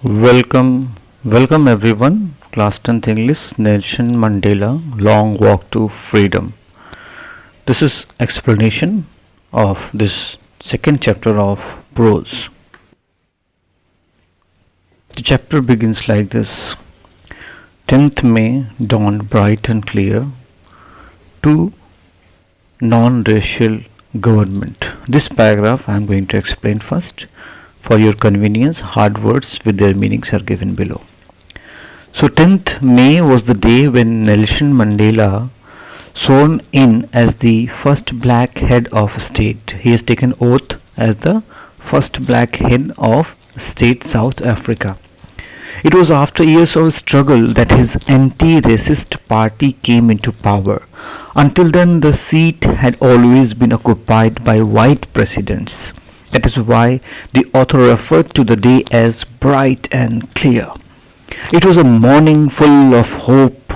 Welcome everyone. Class 10th English, Nelson Mandela, Long Walk to Freedom. This is explanation of this second chapter of Prose. The chapter begins like this. 10th May dawned bright and clear to non-racial government. This paragraph I am going to explain first. For your convenience, hard words with their meanings are given below. So 10th May was the day when Nelson Mandela sworn in as the first black head of state. He has taken oath as the first black head of state South Africa. It was after years of struggle that his anti-racist party came into power. Until then, the seat had always been occupied by white presidents. That is why the author referred to the day as bright and clear. It was a morning full of hope.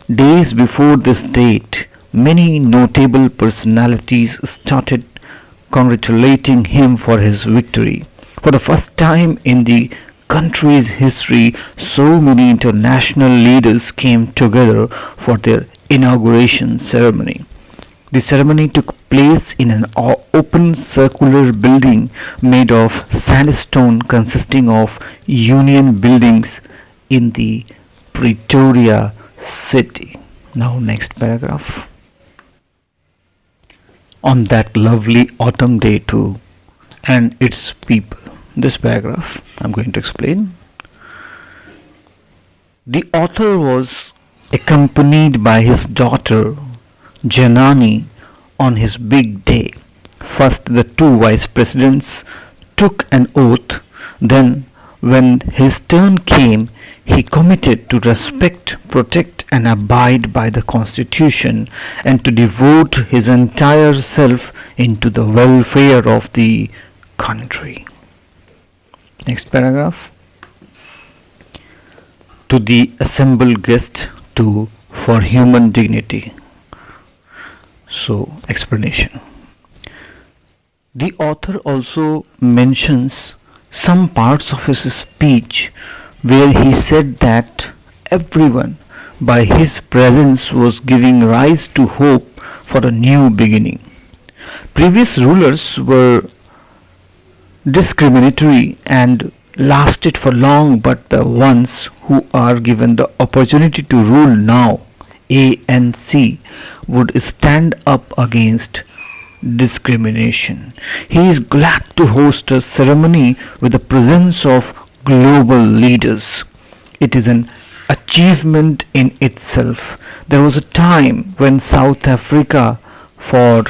Days before this date, many notable personalities started congratulating him for his victory. For the first time in the country's history, so many international leaders came together for their inauguration ceremony. The ceremony took place in an open circular building made of sandstone consisting of union buildings in the Pretoria city. Now next paragraph. On that lovely autumn day too, and its people. This paragraph I'm going to explain. The author was accompanied by his daughter Janani on his big day. First, the two vice presidents took an oath. Then, when his turn came, he committed to respect, protect, and abide by the Constitution and to devote his entire self into the welfare of the country. Next paragraph. To the assembled guest, for human dignity. So, explanation. The author also mentions some parts of his speech where he said that everyone by his presence was giving rise to hope for a new beginning. Previous rulers were discriminatory and lasted for long, but the ones who are given the opportunity to rule now, A and C, would stand up against discrimination. He is glad to host a ceremony with the presence of global leaders. It is an achievement in itself. There was a time when South Africa, for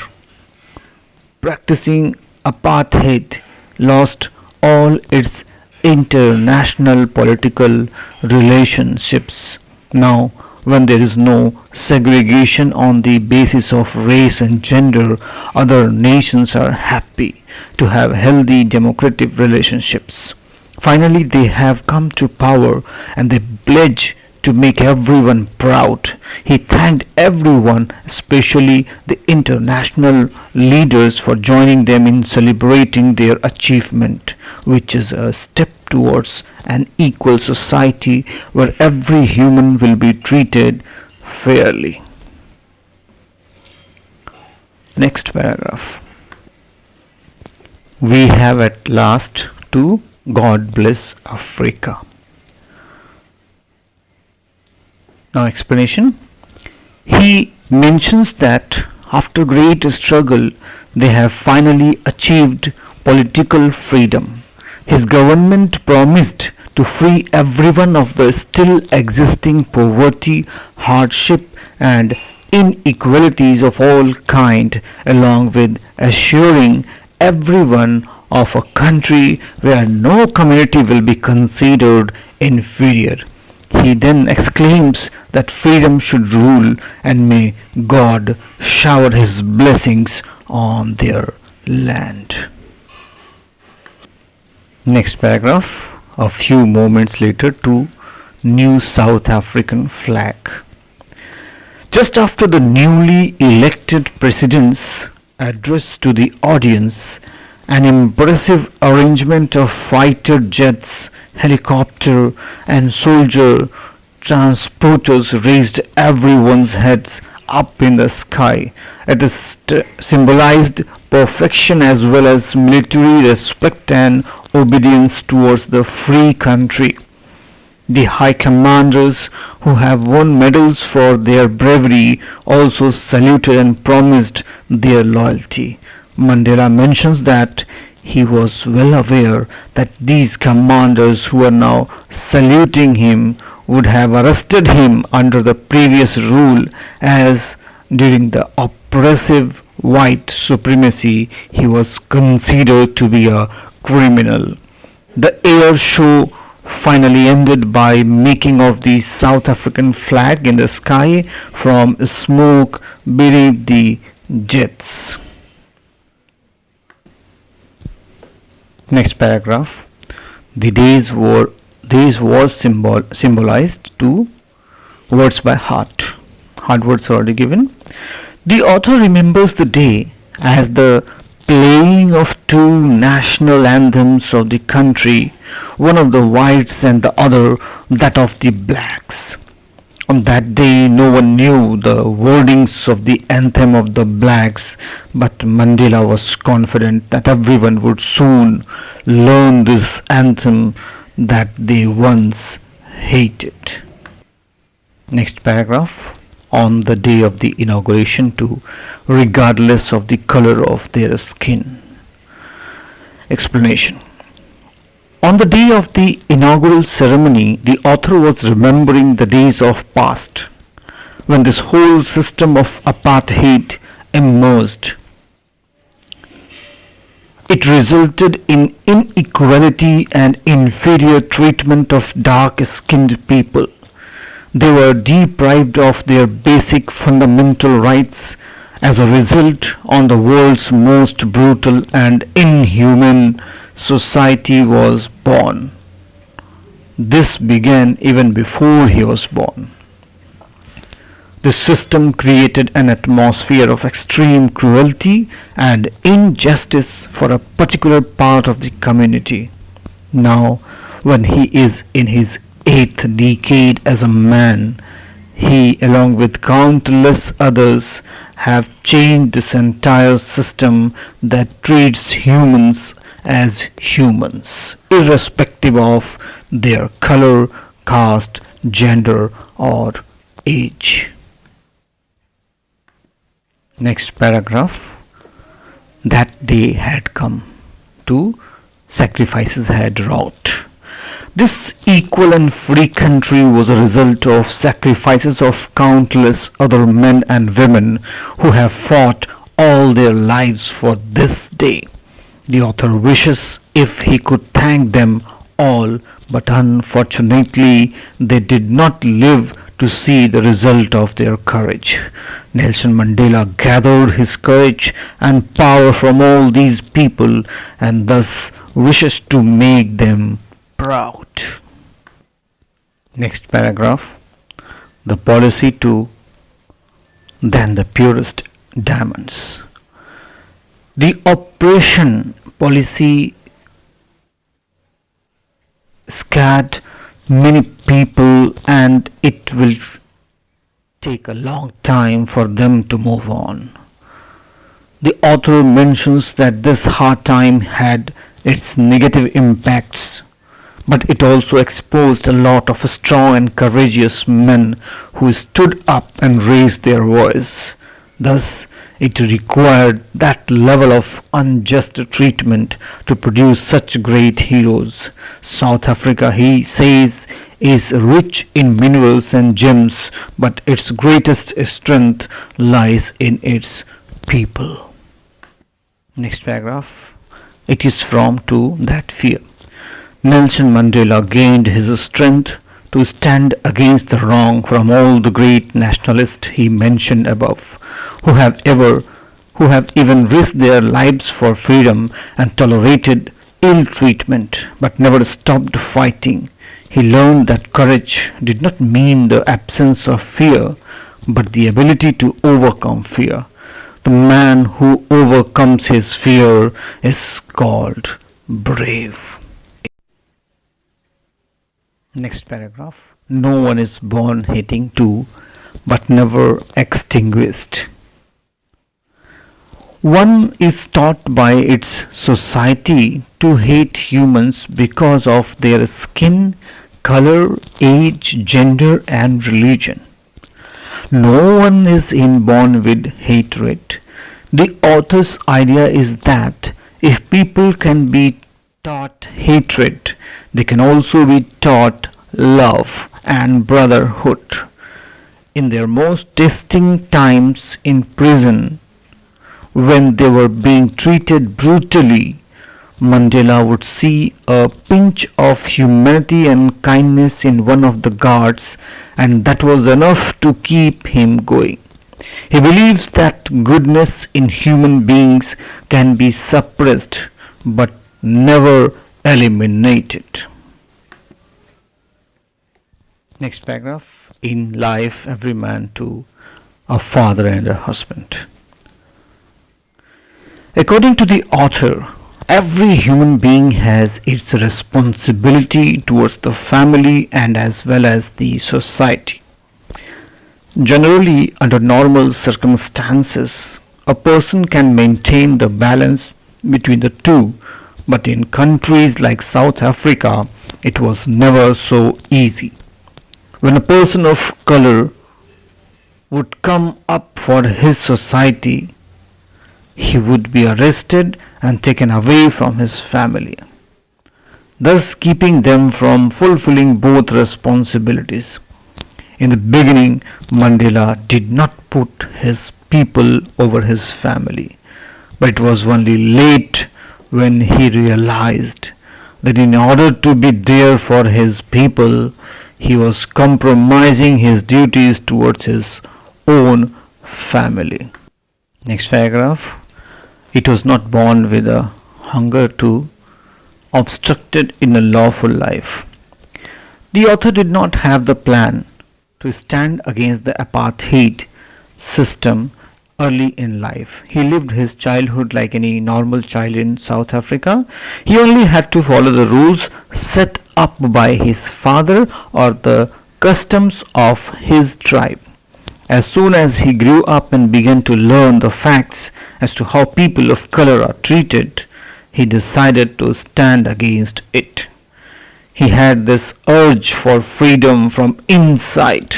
practicing apartheid, lost all its international political relationships. Now, when there is no segregation on the basis of race and gender, other nations are happy to have healthy democratic relationships. Finally, they have come to power and they pledge to make everyone proud. He thanked everyone, especially the international leaders, for joining them in celebrating their achievement, which is a step towards an equal society where every human will be treated fairly. Next paragraph. We have at last to God bless Africa. Now explanation. He mentions that after great struggle they have finally achieved political freedom. His government promised to free everyone of the still existing poverty, hardship and inequalities of all kind, along with assuring everyone of a country where no community will be considered inferior. He then exclaims that freedom should rule and may God shower his blessings on their land. Next paragraph. A few moments later to new South African flag. Just after the newly elected president's address to the audience, Nelson Mandela, the 10th May, 1966, stood before the flag, and the An impressive arrangement of fighter jets, helicopter and soldier transporters raised everyone's heads up in the sky. It is symbolized perfection as well as military respect and obedience towards the free country. The high commanders who have won medals for their bravery also saluted and promised their loyalty. Mandela mentions that he was well aware that these commanders who are now saluting him would have arrested him under the previous rule, as during the oppressive white supremacy he was considered to be a criminal. The air show finally ended by making of the South African flag in the sky from smoke beneath the jets. Next paragraph. The days was symbolized to words by heart. Hard words are already given. The author remembers the day as the playing of two national anthems of the country, one of the whites and the other that of the blacks. On that day no one knew the wordings of the anthem of the blacks, but Mandela was confident that everyone would soon learn this anthem that they once hated. Next paragraph. On the day of the inauguration too, regardless of the color of their skin. Explanation. On the day of the inaugural ceremony, the author was remembering the days of past, when this whole system of apartheid emerged. It resulted in inequality and inferior treatment of dark-skinned people. They were deprived of their basic fundamental rights. As a result, on the world's most brutal and inhuman society was born. This began even before he was born. This system created an atmosphere of extreme cruelty and injustice for a particular part of the community. Now, when he is in his 8th decade as a man, he, along with countless others, have changed this entire system that treats humans as humans, irrespective of their color, caste, gender, or age. Next paragraph. That day had come. 2. Sacrifices had wrought. This equal and free country was a result of sacrifices of countless other men and women who have fought all their lives for this day. The author wishes if he could thank them all, but unfortunately they did not live to see the result of their courage. Nelson Mandela gathered his courage and power from all these people and thus wishes to make them proud. Next paragraph. The policy to than the purest diamonds. The oppression policy scared many people and it will take a long time for them to move on. The author mentions that this hard time had its negative impacts, but it also exposed a lot of strong and courageous men who stood up and raised their voice. Thus, it required that level of unjust treatment to produce such great heroes. South Africa, he says, is rich in minerals and gems, but its greatest strength lies in its people. Next paragraph. It is from to that fear. Nelson Mandela gained his strength to stand against the wrong from all the great nationalists he mentioned above, who have even risked their lives for freedom and tolerated ill treatment, but never stopped fighting. He learned that courage did not mean the absence of fear, but the ability to overcome fear. The man who overcomes his fear is called brave. Next paragraph. No one is born hating too, but never extinguished. One is taught by its society to hate humans because of their skin, color, age, gender, and religion. No one is inborn with hatred. The author's idea is that if people can be taught hatred, they can also be taught love and brotherhood. In their most testing times in prison, when they were being treated brutally, Mandela would see a pinch of humanity and kindness in one of the guards, and that was enough to keep him going. He believes that goodness in human beings can be suppressed but never eliminated. Next paragraph. In life, every man too, a father and a husband. According to the author, every human being has its responsibility towards the family and as well as the society. Generally, under normal circumstances, a person can maintain the balance between the two, but in countries like South Africa, it was never so easy. When a person of color would come up for his society, he would be arrested and taken away from his family, thus keeping them from fulfilling both responsibilities. In the beginning, Mandela did not put his people over his family, but it was only late when he realized that in order to be there for his people, he was compromising his duties towards his own family. Next paragraph. It was not born with a hunger to obstructed in a lawful life. The author did not have the plan to stand against the apartheid system early in life. He lived his childhood like any normal child in South Africa. He only had to follow the rules set up by his father or the customs of his tribe. As soon as he grew up and began to learn the facts as to how people of color are treated, he decided to stand against it. He had this urge for freedom from inside,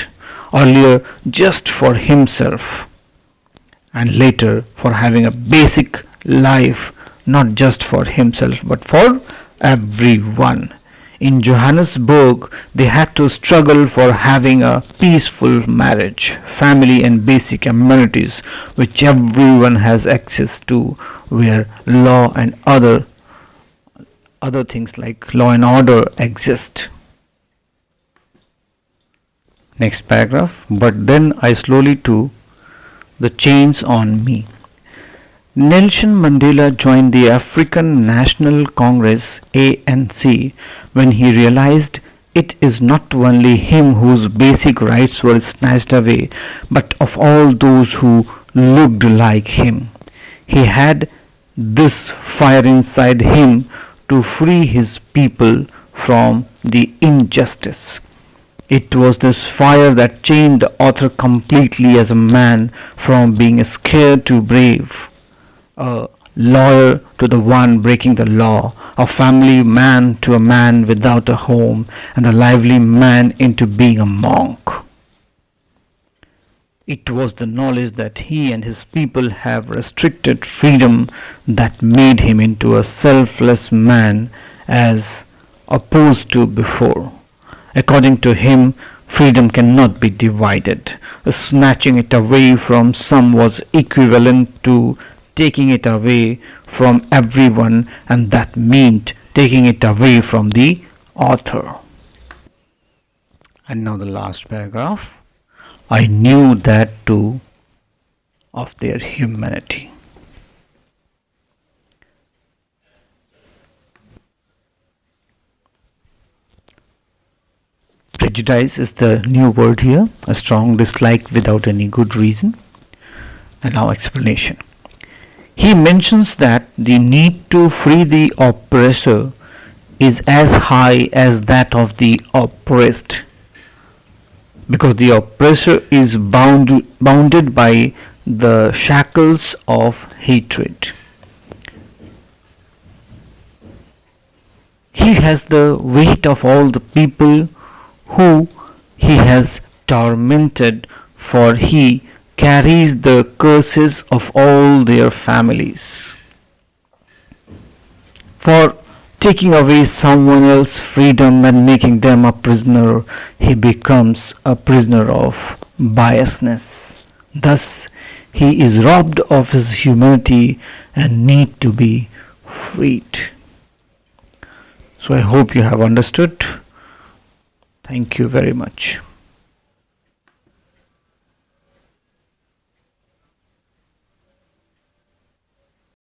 earlier just for himself, and later for having a basic life, not just for himself but for everyone. In Johannesburg, they had to struggle for having a peaceful marriage, family and basic amenities which everyone has access to, where law and other things like law and order exist. Next paragraph. But then I slowly took the chains on me. Nelson Mandela joined the African National Congress ANC when he realized it is not only him whose basic rights were snatched away, but of all those who looked like him. He had this fire inside him to free his people from the injustice. It was this fire that changed the author completely as a man, from being scared to brave, a lawyer to the one breaking the law, a family man to a man without a home, and a lively man into being a monk. It was the knowledge that he and his people have restricted freedom that made him into a selfless man as opposed to before. According to him, freedom cannot be divided. Snatching it away from some was equivalent to taking it away from everyone, and that meant taking it away from the author. And now the last paragraph. I knew that too of their humanity. Prejudice is the new word here, a strong dislike without any good reason. And now explanation. He mentions that the need to free the oppressor is as high as that of the oppressed, because the oppressor is bounded by the shackles of hatred. He has the weight of all the people who he has tormented, for he carries the curses of all their families. For taking away someone else's freedom and making them a prisoner, he becomes a prisoner of biasness. Thus, he is robbed of his humanity and need to be freed. So I hope you have understood. Thank you very much.